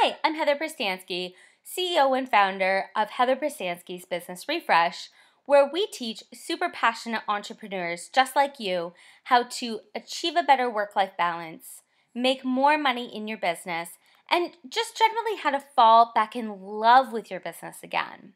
Hi, I'm Heather Prestanski, CEO and founder of Heather Prestanski's Business Refresh, where we teach super passionate entrepreneurs just like you how to achieve a better work-life balance, make more money in your business, and just generally how to fall back in love with your business again.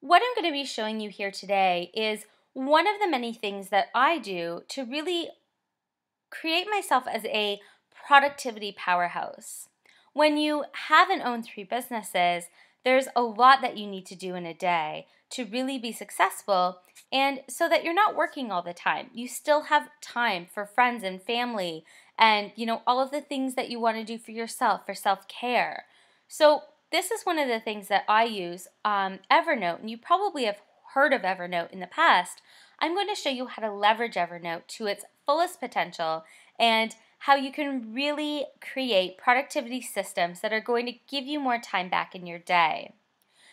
What I'm going to be showing you here today is one of the many things that I do to really create myself as a productivity powerhouse. When you have and own 3 businesses, there's a lot that you need to do in a day to really be successful, and so that you're not working all the time. You still have time for friends and family and all of the things that you want to do for yourself, for self-care. So this is one of the things that I use, Evernote, and you probably have heard of Evernote in the past. I'm going to show you how to leverage Evernote to its fullest potential and how you can really create productivity systems that are going to give you more time back in your day.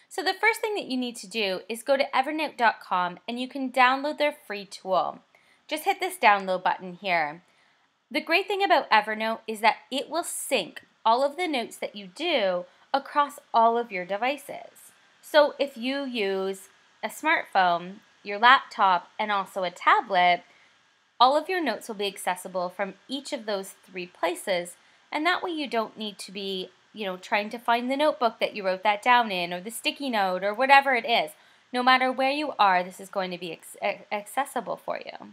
So the first thing that you need to do is go to evernote.com and you can download their free tool. Just hit this download button here. The great thing about Evernote is that it will sync all of the notes that you do across all of your devices. So if you use a smartphone, your laptop, and also a tablet, all of your notes will be accessible from each of those 3 places, and that way you don't need to be, trying to find the notebook that you wrote that down in, or the sticky note, or whatever it is. No matter where you are, this is going to be accessible for you.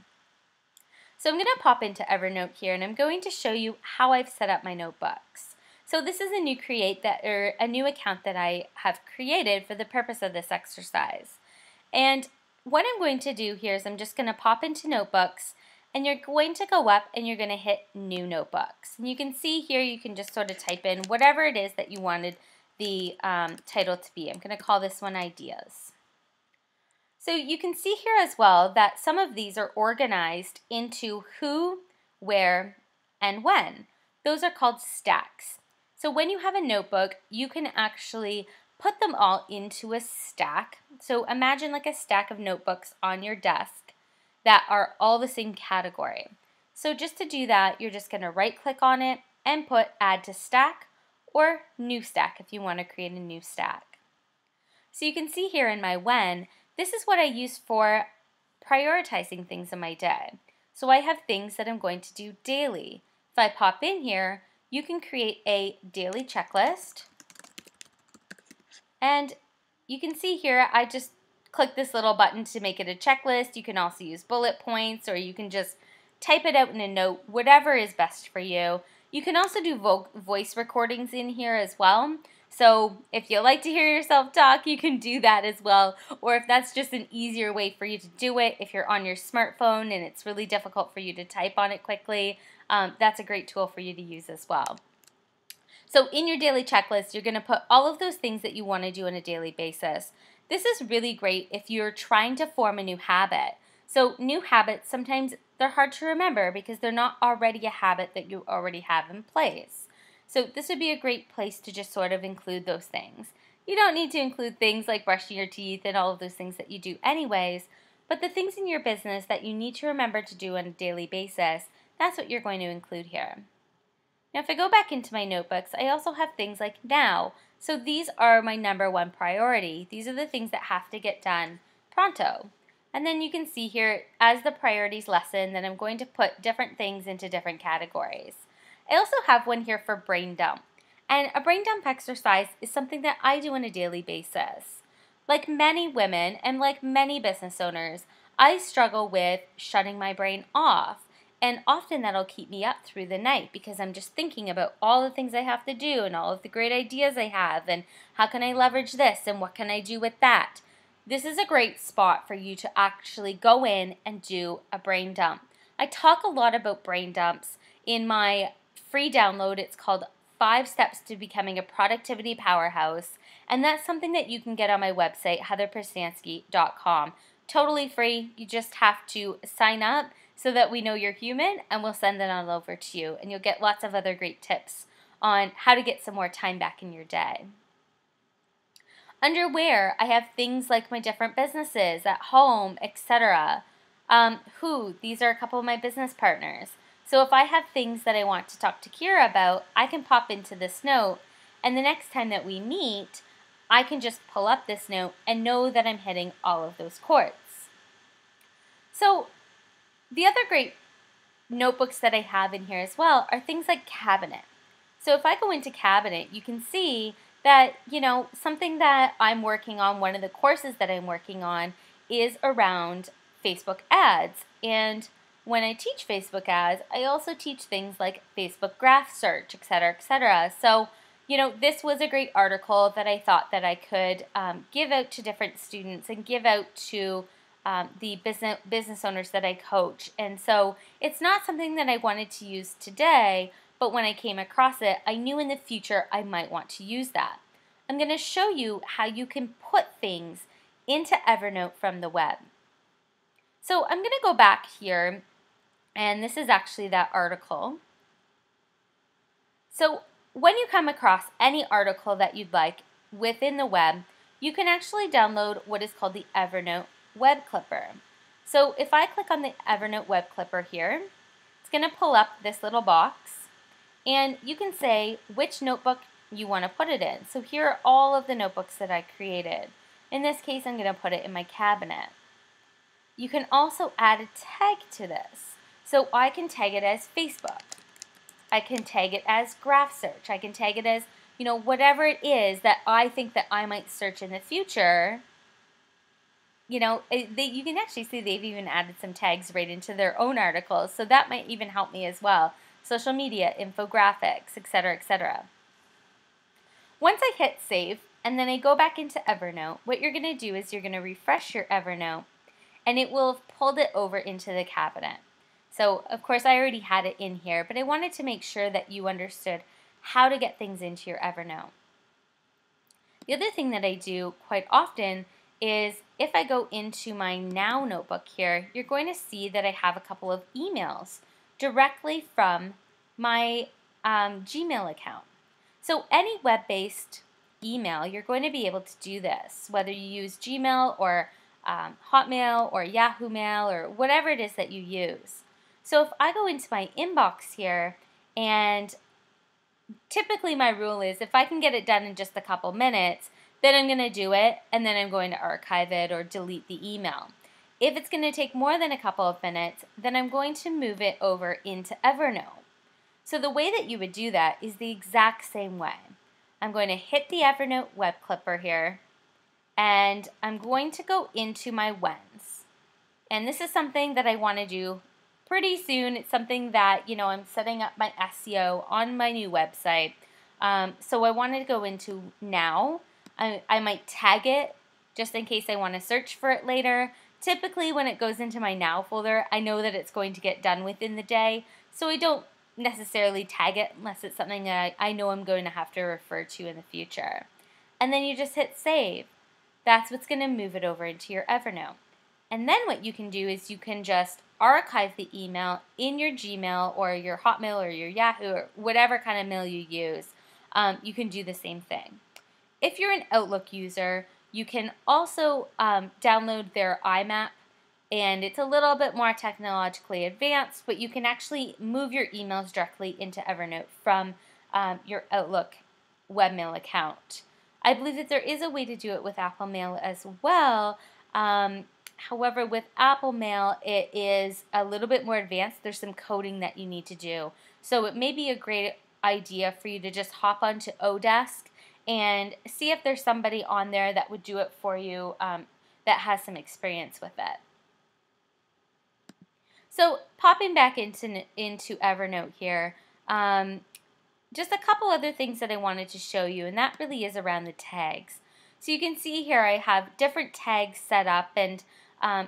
So I'm going to pop into Evernote here, and I'm going to show you how I've set up my notebooks. So this is a new account that I have created for the purpose of this exercise. And what I'm going to do here is I'm just going to pop into Notebooks, and you're going to go up and you're going to hit New Notebooks. And you can see here you can just sort of type in whatever it is that you wanted the title to be. I'm going to call this one Ideas. So you can see here as well that some of these are organized into who, where, and when. Those are called stacks. So when you have a notebook, you can actually put them all into a stack. So imagine like a stack of notebooks on your desk that are all the same category. So just to do that, you're just going to right click on it and put Add to Stack or New Stack if you want to create a new stack. So you can see here in my when, this is what I use for prioritizing things in my day. So I have things that I'm going to do daily. If I pop in here, you can create a daily checklist. And you can see here, I just click this little button to make it a checklist. You can also use bullet points, or you can just type it out in a note, whatever is best for you. You can also do voice recordings in here as well. So if you like to hear yourself talk, you can do that as well. Or if that's just an easier way for you to do it, if you're on your smartphone and it's really difficult for you to type on it quickly, that's a great tool for you to use as well. So in your daily checklist, you're going to put all of those things that you want to do on a daily basis. This is really great if you're trying to form a new habit. So new habits, sometimes they're hard to remember because they're not already a habit that you already have in place. So this would be a great place to just sort of include those things. You don't need to include things like brushing your teeth and all of those things that you do anyways, but the things in your business that you need to remember to do on a daily basis, that's what you're going to include here. Now if I go back into my notebooks, I also have things like now. So these are my #1 priority. These are the things that have to get done pronto. And then you can see here, as the priorities lessen, that I'm going to put different things into different categories. I also have one here for brain dump. And a brain dump exercise is something that I do on a daily basis. Like many women and like many business owners, I struggle with shutting my brain off. And often that'll keep me up through the night because I'm just thinking about all the things I have to do and all of the great ideas I have and how can I leverage this and what can I do with that. This is a great spot for you to actually go in and do a brain dump. I talk a lot about brain dumps in my free download. It's called 5 Steps to Becoming a Productivity Powerhouse, and that's something that you can get on my website, heatherprestanski.com. Totally free. You just have to sign up so that we know you're human, and we'll send that on over to you. And you'll get lots of other great tips on how to get some more time back in your day. Under where, I have things like my different businesses at home, etc. These are a couple of my business partners. So if I have things that I want to talk to Kira about, I can pop into this note And the next time that we meet, I can just pull up this note and know that I'm hitting all of those chords. So the other great notebooks that I have in here as well are things like Cabinet. So if I go into Cabinet, you can see that, something that I'm working on, one of the courses that I'm working on is around Facebook ads. And when I teach Facebook ads, I also teach things like Facebook graph search, et cetera, et cetera. So, this was a great article that I thought that I could give out to different students and give out to the business owners that I coach. And so it's not something that I wanted to use today, but when I came across it, I knew in the future I might want to use that. I'm going to show you how you can put things into Evernote from the web. So I'm going to go back here, and this is actually that article. So when you come across any article that you'd like within the web, you can actually download what is called the Evernote Web Clipper. So if I click on the Evernote Web Clipper here, it's going to pull up this little box, and you can say which notebook you want to put it in. So here are all of the notebooks that I created. In this case, I'm going to put it in my Cabinet. You can also add a tag to this. So I can tag it as Facebook. I can tag it as graph search. I can tag it as, whatever it is that I think that I might search in the future. You can actually see they've even added some tags right into their own articles, so that might even help me as well. Social media, infographics, etc., etc. Once I hit save, and then I go back into Evernote, what you're going to do is you're going to refresh your Evernote, and it will have pulled it over into the Cabinet. So, of course, I already had it in here, but I wanted to make sure that you understood how to get things into your Evernote. The other thing that I do quite often is if I go into my Now notebook here, you're going to see that I have a couple of emails directly from my Gmail account. So any web-based email, you're going to be able to do this, whether you use Gmail or Hotmail or Yahoo Mail or whatever it is that you use. So if I go into my inbox here, and typically my rule is if I can get it done in just a couple minutes, then I'm going to do it, and then I'm going to archive it or delete the email. If it's going to take more than a couple of minutes, then I'm going to move it over into Evernote. So the way that you would do that is the exact same way. I'm going to hit the Evernote Web Clipper here, and I'm going to go into my Whens. And this is something that I want to do pretty soon. It's something that, I'm setting up my SEO on my new website. So I wanted to go into Now. I might tag it just in case I want to search for it later. Typically when it goes into my Now folder, I know that it's going to get done within the day, so I don't necessarily tag it unless it's something that I know I'm going to have to refer to in the future. And then you just hit save. That's what's going to move it over into your Evernote. And then what you can do is you can just archive the email in your Gmail or your Hotmail or your Yahoo or whatever kind of mail you use. You can do the same thing. If you're an Outlook user, you can also download their IMAP, and it's a little bit more technologically advanced, but you can actually move your emails directly into Evernote from your Outlook webmail account. I believe that there is a way to do it with Apple Mail as well. However, with Apple Mail, it is a little bit more advanced. There's some coding that you need to do. So it may be a great idea for you to just hop onto Odesk and see if there's somebody on there that would do it for you that has some experience with it. So popping back into Evernote here, just a couple other things that I wanted to show you, and that really is around the tags. So you can see here I have different tags set up, and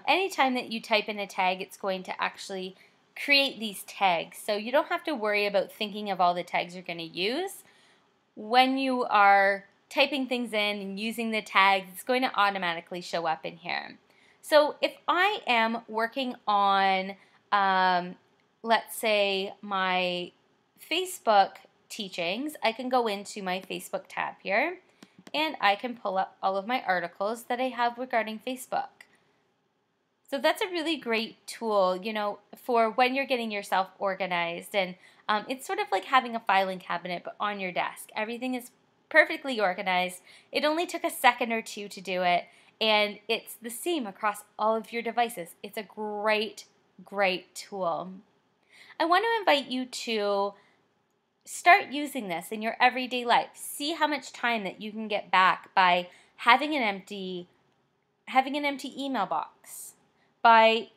anytime that you type in a tag, it's going to actually create these tags. So you don't have to worry about thinking of all the tags you're going to use. When you are typing things in and using the tags, it's going to automatically show up in here. So if I am working on, let's say, my Facebook teachings, I can go into my Facebook tab here, and I can pull up all of my articles that I have regarding Facebook. So that's a really great tool, for when you're getting yourself organized, and it's sort of like having a filing cabinet but on your desk. Everything is perfectly organized. It only took a second or two to do it, and it's the same across all of your devices. It's a great, great tool. I want to invite you to start using this in your everyday life. See how much time that you can get back by having an empty email box, by,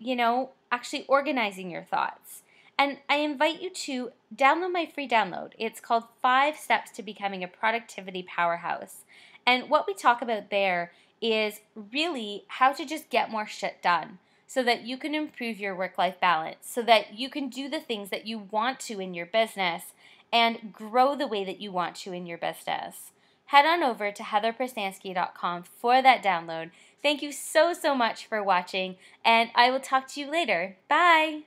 actually organizing your thoughts. And I invite you to download my free download. It's called 5 Steps to Becoming a Productivity Powerhouse. And what we talk about there is really how to just get more shit done so that you can improve your work-life balance, so that you can do the things that you want to in your business and grow the way that you want to in your business. Head on over to heatherprestanski.com for that download. Thank you so much for watching, and I will talk to you later. Bye!